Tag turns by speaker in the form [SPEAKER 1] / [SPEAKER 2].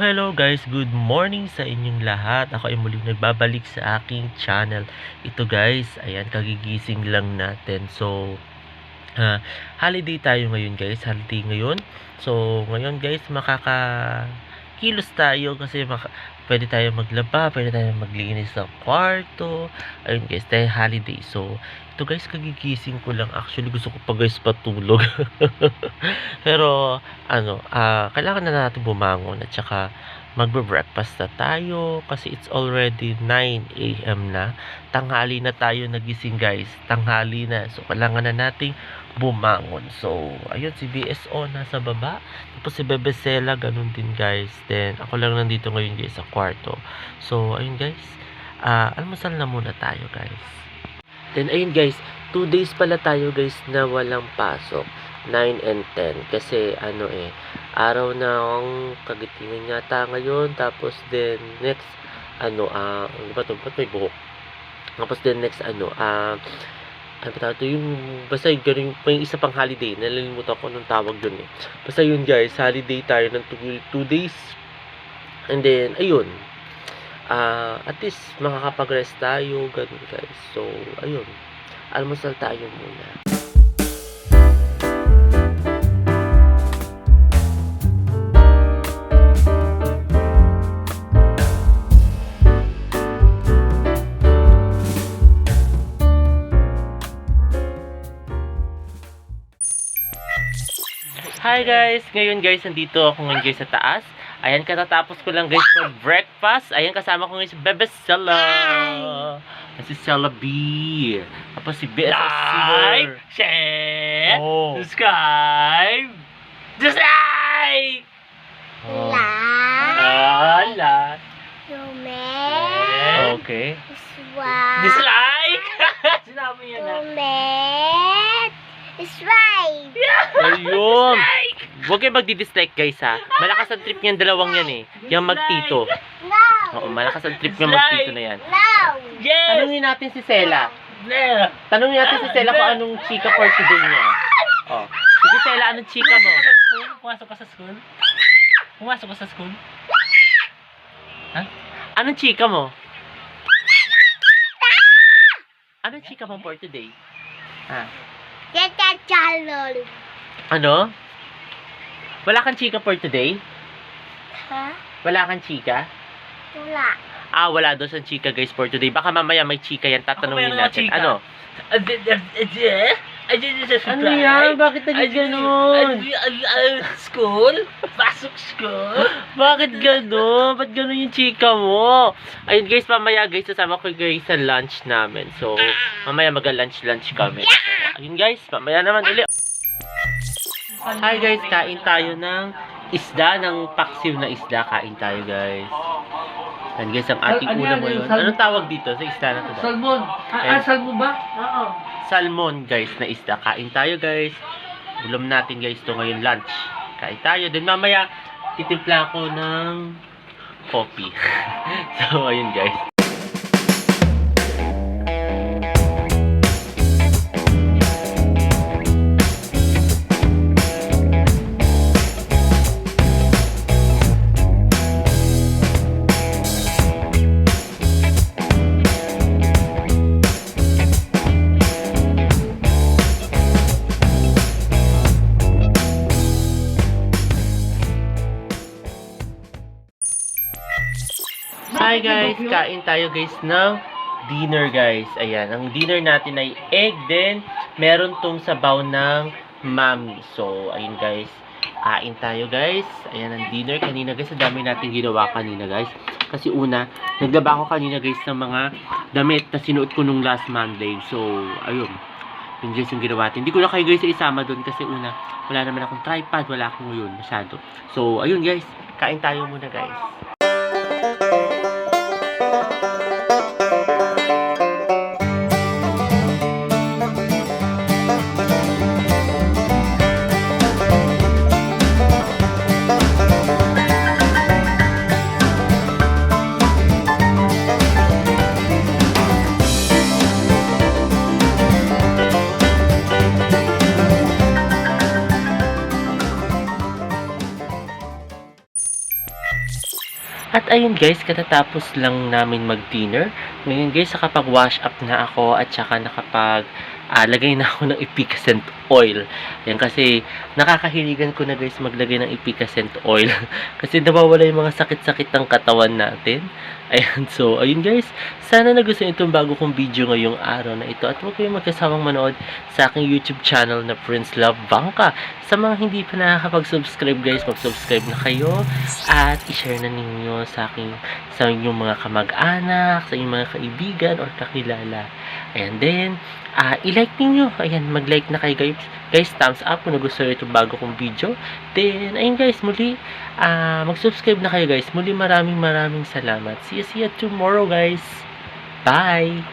[SPEAKER 1] Hello guys, good morning sa inyong lahat. Ako ay muling nagbabalik sa aking channel. Ito guys, ayan, kagigising lang natin. So, holiday tayo ngayon guys, holiday ngayon. So, ngayon guys, makakakilos tayo kasi pwede tayo maglaba, pwede tayo maglinis ng kwarto. Ayun guys, dahil holiday. So, ito guys, kagigising ko lang. Actually, gusto ko pa guys patulog. Pero, kailangan na natin bumangon at saka magbe-breakfast na tayo kasi it's already 9 AM na. Tanghali na tayo nagising guys. Tanghali na. So, kailangan na nating bumangon. So, ayun, si BSO nasa baba. Tapos si Bebesela, ganun din guys. Then, ako lang nandito ngayon guys sa kwarto. So, ayun guys. Almusal na muna tayo guys. Then, ayun guys. 2 days pala tayo guys na walang pasok. 9 and 10. Kasi, araw ng kagitingan yata ngayon. Tapos, then, next, ano ba ito? Ba't may buhok? Tapos, then, next, ano ba ito? Yung, basta yung isa pang holiday. Nalilimutan ko anong tawag dun eh. Basta yun guys, holiday tayo ng 2 days. And then, ayun. At least, makakapag-rest tayo. Ganun guys. So, ayun. Almusal tayo muna. Hi guys! Ngayon guys, nandito ako ngayon guys sa taas. Ayan, katatapos ko lang guys for breakfast. Ayan, kasama ko ngayon si Bebesela. Si Stella B. Tapos si BSO
[SPEAKER 2] Like, share, subscribe, dislike!
[SPEAKER 3] Like,
[SPEAKER 1] Okay.
[SPEAKER 2] Dislike! Sinabi niya na.
[SPEAKER 1] Ayun. Huwag kayo magdi-dislike guys ha. Malakas ang trip niyan, dalawang yan eh. Yung magtito. Oo, malakas ang trip ng magtito na yan.
[SPEAKER 2] Yes!
[SPEAKER 1] Tanungin natin si Sela. Tanungin natin si Sela kung anong chika for today niya. Oh. Sige Sela, anong chika mo?
[SPEAKER 2] Pumasok ka sa school? Pumasok ka sa school? Ha?
[SPEAKER 1] Anong chika mo? Anong chika mo for today? Ano? Wala kang chika for today? Wala kang chika? Wala doon sa chika guys for today. Baka mamaya may chika yan, tatanungin natin. Ano? Ano yan? Bakit naging ganun?
[SPEAKER 2] School? Pasok school?
[SPEAKER 1] Bakit ganun? Ba't ganun yung chika mo? Ayun guys, mamaya guys, sasama ko guys sa lunch namin. So, mamaya mag-lunch kami. Ayun guys, mamaya naman ulit. Hi guys, kain tayo ng isda, ng paksiw na isda. Kain tayo guys. Yan guys, ang ating ulam ngayon. Anong tawag dito sa isda na to?
[SPEAKER 2] Salmon. Salmon ba? Oo.
[SPEAKER 1] Salmon guys na isda. Kain tayo guys. Ulam natin guys to ngayon lunch. Kain tayo. Then mamaya titimpla ko ng coffee. So ayun guys. Hi guys, kain tayo guys ng dinner guys. Ayan, ang dinner natin ay egg, then meron tong sabaw ng mami. So, ayun guys, kain tayo guys. Ayan ang dinner kanina guys. Ang dami natin ginawa kanina guys. Kasi una, naglaba ako kanina guys ng mga damit na sinuot ko nung last Monday. So, ayun. Yun guys yung ginawa natin. Hindi ko na kayo guys isama doon kasi una, wala naman akong tripod, wala akong yun masyado. So, ayun guys, kain tayo muna guys. ayun guys, katatapos lang namin mag-dinner. Ngayon guys, nakapag-wash up na ako at saka lagay na ako ng efficacent oil. Yan kasi nakakahiligan ko na guys maglagay ng efficacent oil. Kasi nawawala yung mga sakit-sakit ng katawan natin. Ayan, so ayun guys, sana nagustuhan itong bago kong video ngayong araw na ito. At huwag kayong magkasamang manood sa aking YouTube channel na Prince Love Bangka. Sa mga hindi pa nakakapag-subscribe guys, mag-subscribe na kayo at i-share na ninyo sa inyong mga kamag-anak, sa inyong mga kaibigan or kakilala. And then, i-like ninyo. Ayan, mag-like na kayo guys. Guys, thumbs up kung nagustuhan itong bago kong video. Then, ayun guys, muli, mag-subscribe na kayo guys. Muli, maraming salamat. See you tomorrow guys. Bye!